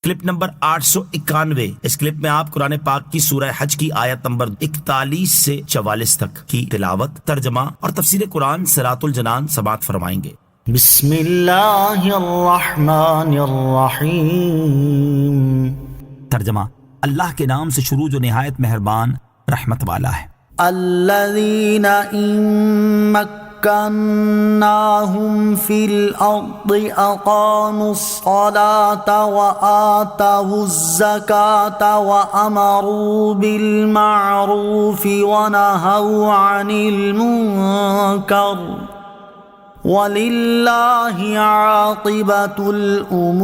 Clip number 891۔ اس clip میں آپ قرآن پاک کی سورہ حج کی آیت نمبر 41 سے 44 تک کی تلاوت، ترجمہ اور تفسیر قرآن صراط الجنان سماعت فرمائیں گے۔ بسم اللہ الرحمن الرحیم۔ ترجمہ: اللہ کے نام سے شروع جو نہایت مہربان رحمت والا ہے۔ الذین ان مکناہم فی الارض اقاموا الصلاة وآتوا الزکاة وامروا بالمعروف ونہوا عن المنکر وَلِلَّهِ عَاقِبَةُ الْأُمُورِ۔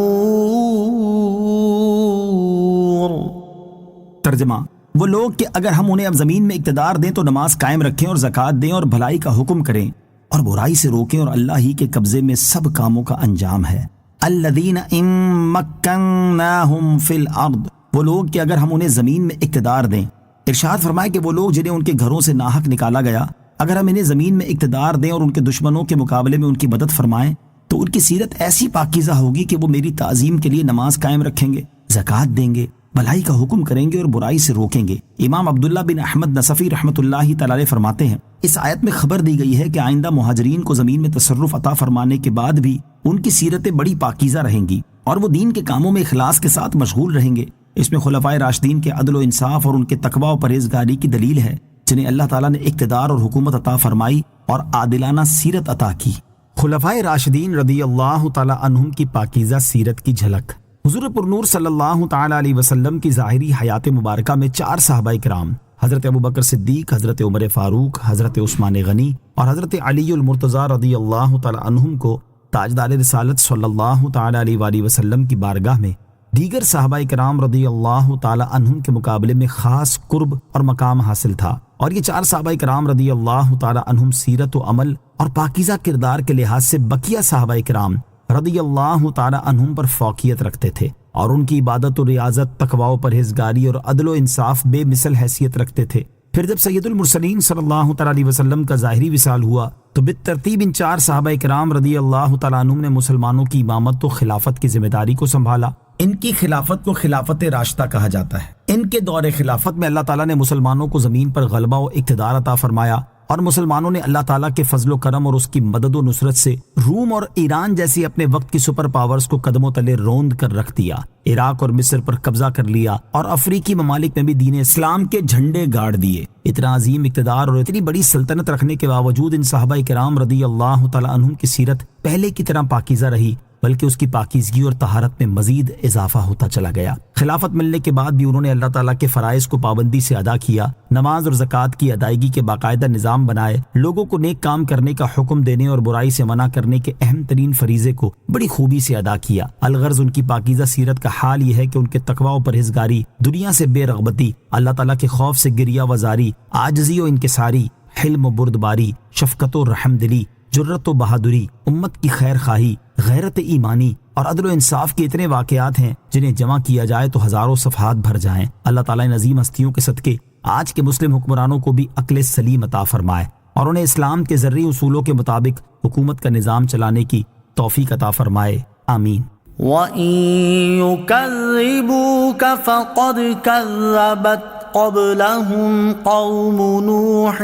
ترجمہ: وہ لوگ کہ اگر ہم انہیں اب زمین میں اقتدار دیں تو نماز قائم رکھیں اور زکوٰۃ دیں اور بھلائی کا حکم کریں اور برائی سے روکیں، اور اللہ ہی کے قبضے میں سب کاموں کا انجام ہے۔ الذین ان مکناہم فی الارض، وہ لوگ کہ اگر ہم انہیں زمین میں اقتدار دیں۔ ارشاد فرمائے کہ وہ لوگ جنہیں ان کے گھروں سے ناحق نکالا گیا، اگر ہم انہیں زمین میں اقتدار دیں اور ان کے دشمنوں کے مقابلے میں ان کی مدد فرمائیں تو ان کی سیرت ایسی پاکیزہ ہوگی کہ وہ میری تعظیم کے لیے نماز قائم رکھیں گے، زکوٰۃ دیں گے، بھلائی کا حکم کریں گے اور برائی سے روکیں گے۔ امام عبداللہ بن احمد نصفی رحمۃ اللہ تعالی علیہ فرماتے ہیں، اس آیت میں خبر دی گئی ہے کہ آئندہ مہاجرین کو زمین میں تصرف عطا فرمانے کے بعد بھی ان کی سیرتیں بڑی پاکیزہ رہیں گی اور وہ دین کے کاموں میں اخلاص کے ساتھ مشغول رہیں گے۔ اس میں خلفائے راشدین کے عدل و انصاف اور ان کے تقویٰ و پرہیزگاری کی دلیل ہے، جنہیں اللہ تعالیٰ نے اقتدار اور حکومت عطا فرمائی اور عادلانہ سیرت عطا کی۔ خلفائے راشدین رضی اللہ تعالیٰ عنہم کی پاکیزہ سیرت کی جھلک۔ حضور پرنور صلی اللہ تعالیٰ علیہ وسلم کی ظاہری حیات مبارکہ میں 4 صحابہ کرام، حضرت ابوبکر صدیق، حضرت عمر فاروق، حضرت عثمان غنی اور حضرت علی المرتضیٰ رضی اللہ تعالیٰ عنہم کو تاجدار رسالت صلی اللہ تعالیٰ علیہ وآلہ وسلم کی بارگاہ میں دیگر صحابہ کرام رضی اللہ تعالیٰ عنہم کے مقابلے میں خاص قرب اور مقام حاصل تھا، اور یہ 4 صحابہ کرام رضی اللہ تعالیٰ عنہم سیرت و عمل اور پاکیزہ کردار کے لحاظ سے بقیہ صحابہ کرام رضی اللہ تعالیٰ عنہم پر فوقیت رکھتے تھے، اور ان کی عبادت و ریاضت، تقویٰ و پرہیزگاری اور عدل و انصاف بے مثل حیثیت رکھتے تھے۔ پھر جب سید المرسلین صلی اللہ تعالیٰ علیہ وسلم کا ظاہری وصال ہوا تو بالترتیب ان 4 صحابہ کرام رضی اللہ تعالیٰ عنہم نے مسلمانوں کی امامت و خلافت کی ذمہ داری کو سنبھالا۔ ان کی خلافت کو خلافت راشدہ کہا جاتا ہے۔ ان کے دور خلافت میں اللہ تعالیٰ نے مسلمانوں کو زمین پر غلبہ و اقتدار عطا فرمایا، اور مسلمانوں نے اللہ تعالیٰ کے فضل و کرم اور اس کی مدد و نصرت سے روم اور ایران جیسی اپنے وقت کی سپر پاورز کو قدموں تلے روند کر رکھ دیا، عراق اور مصر پر قبضہ کر لیا، اور افریقی ممالک میں بھی دین اسلام کے جھنڈے گاڑ دیے۔ اتنا عظیم اقتدار اور اتنی بڑی سلطنت رکھنے کے باوجود ان صحابہ کرام رضی اللہ تعالیٰ عنہم کی سیرت پہلے کی طرح پاکیزہ رہی، بلکہ اس کی پاکیزگی اور طہارت میں مزید اضافہ ہوتا چلا گیا۔ خلافت ملنے کے بعد بھی انہوں نے اللہ تعالیٰ کے فرائض کو پابندی سے ادا کیا، نماز اور زکوٰۃ کی ادائیگی کے باقاعدہ نظام بنائے، لوگوں کو نیک کام کرنے کا حکم دینے اور برائی سے منع کرنے کے اہم ترین فریضے کو بڑی خوبی سے ادا کیا۔ الغرض ان کی پاکیزہ سیرت کا حال یہ ہے کہ ان کے تقویٰ و پرہیزگاری، دنیا سے بے رغبتی، اللہ تعالیٰ کے خوف سے گریہ وزاری، عاجزی و انکساری، حلم و بردباری، شفقت و رحم دلی، جرت و بہادری، امت کی خیر خواہی، غیرت ایمانی اور عدل و انصاف کے اتنے واقعات ہیں جنہیں جمع کیا جائے تو ہزاروں صفحات بھر جائیں۔ اللہ تعالیٰ نے عظیم ہستیوں کے صدقے آج کے مسلم حکمرانوں کو بھی عقل سلیم عطا فرمائے اور انہیں اسلام کے ذرعی اصولوں کے مطابق حکومت کا نظام چلانے کی توفیق عطا فرمائے، آمین۔ وَإِن يُكَذِّبُوكَ فَقَدْ كَذَّبَتْ قَبْلَهُمْ قَوْمُ نُوحٍ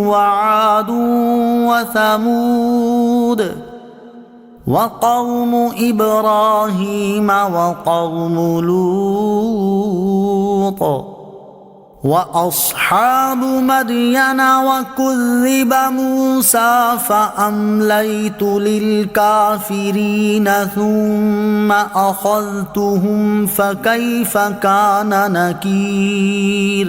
وَعَادٌ وَثَمُودُ وَقَوْمُ إِبْرَاهِيمَ وَقَوْمُ لُوطٍ وَأَصْحَابُ مَدْيَنَ وَكُذِّبَ مُوسَى فَأَمْلَيْتُ لِلْكَافِرِينَ ثُمَّ أَخَذْتُهُمْ فَكَيْفَ كَانَ نَكِيرِ۔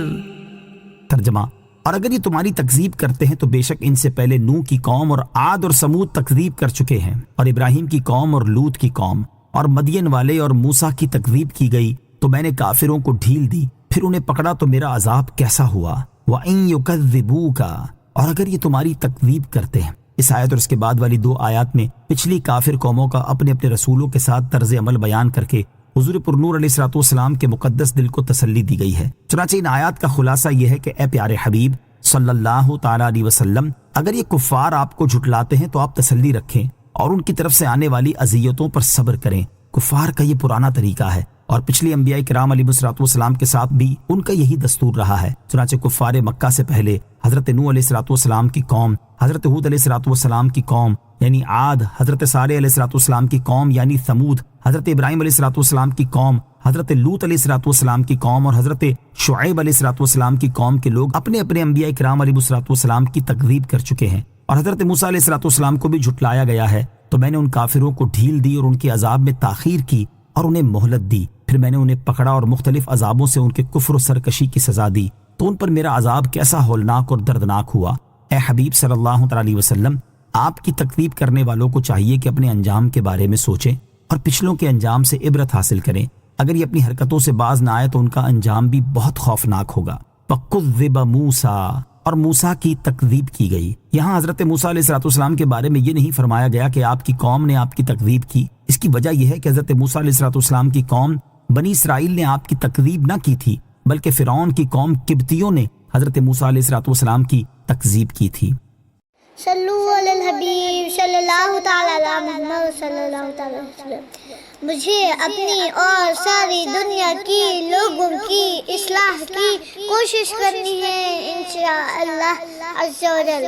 ترجمہ: اور اگر یہ تمہاری تکذیب کرتے ہیں تو بے شک ان سے پہلے نوح کی قوم اور عاد اور سمود تکذیب کر چکے ہیں، اور ابراہیم کی قوم اور لوط کی قوم اور مدین والے اور موسیٰ کی تکذیب کی گئی تو میں نے کافروں کو ڈھیل دی، پھر انہیں پکڑا تو میرا عذاب کیسا ہوا۔ وَإِن يُكَذِّبُوكَ، اور اگر یہ تمہاری تکذیب کرتے ہیں۔ اس آیت اور اس کے بعد والی 2 آیات میں پچھلی کافر قوموں کا اپنے اپنے رسولوں کے ساتھ طرز عمل بیان کر کے حضور پرنور علیہ الصلوۃ والسلام کے مقدس دل کو تسلی دی گئی ہے۔ چنانچہ ان آیات کا خلاصہ یہ ہے کہ اے پیارے حبیب صلی اللہ تعالیٰ علیہ وسلم، اگر یہ کفار آپ کو جھٹلاتے ہیں تو آپ تسلی رکھیں اور ان کی طرف سے آنے والی اذیتوں پر صبر کریں۔ کفار کا یہ پرانا طریقہ ہے، اور پچھلے انبیاء کرام علیہ الصلوۃ والسلام کے ساتھ بھی ان کا یہی دستور رہا ہے۔ چنانچہ کفار مکہ سے پہلے حضرت نوح علیہ الصلوۃ والسلام کی قوم، حضرت ہود علیہ الصلوۃ والسلام کی قوم یعنی عاد، حضرت صالح علیہ الصلوۃ والسلام کی قوم یعنی ثمود، حضرت ابراہیم علیہ الصلوۃ والسلام کی قوم، حضرت لوط علیہ الصلوۃ والسلام کی قوم اور حضرت شعیب علیہ الصلوۃ والسلام کی قوم کے لوگ اپنے اپنے انبیاء کرام علیہ الصلوۃ والسلام کی تکذیب کر چکے ہیں، اور حضرت موسیٰ علیہ الصلوۃ والسلام کو بھی جھٹلایا گیا ہے۔ تو میں نے ان کافروں کو ڈھیل دی اور ان کے عذاب میں تاخیر کی اور انہیں مہلت دی، پھر میں نے انہیں پکڑا اور مختلف عذابوں سے ان کے کفر و سرکشی کی سزا دی، تو ان پر میرا عذاب کیسا ہولناک اور دردناک ہوا۔ اے حبیب صلی اللہ تعالی علیہ وسلم، آپ کی تکذیب کرنے والوں کو چاہیے کہ اپنے انجام کے بارے میں سوچیں اور پچھلوں کے انجام سے عبرت حاصل کریں۔ اگر یہ اپنی حرکتوں سے باز نہ آئے تو ان کا انجام بھی بہت خوفناک ہوگا۔ فَكُذِّبَ مُوسَىٰ، اور موسیٰ کی تکذیب کی گئی۔ یہاں حضرت موسیٰ علیہ السلام کے بارے میں یہ نہیں فرمایا گیا کہ آپ کی قوم نے آپ کی تکذیب کی، اس کی وجہ یہ ہے کہ حضرت موسیٰ علیہ السلام کی قوم بنی اسرائیل نے آپ کی تکذیب نہ کی تھی، بلکہ فرعون کی قوم قبطیوں نے حضرت موسیٰ علیہ السلام کی تکذیب کی تھی۔ صلو علی الحبیب صلی اللہ تعالی علی محمد صلی اللہ تعالی وسلم۔ مجھے اپنی اور ساری دنیا کی لوگوں کی اصلاح کی کوشش کرنی ہے انشاءاللہ عز و جل۔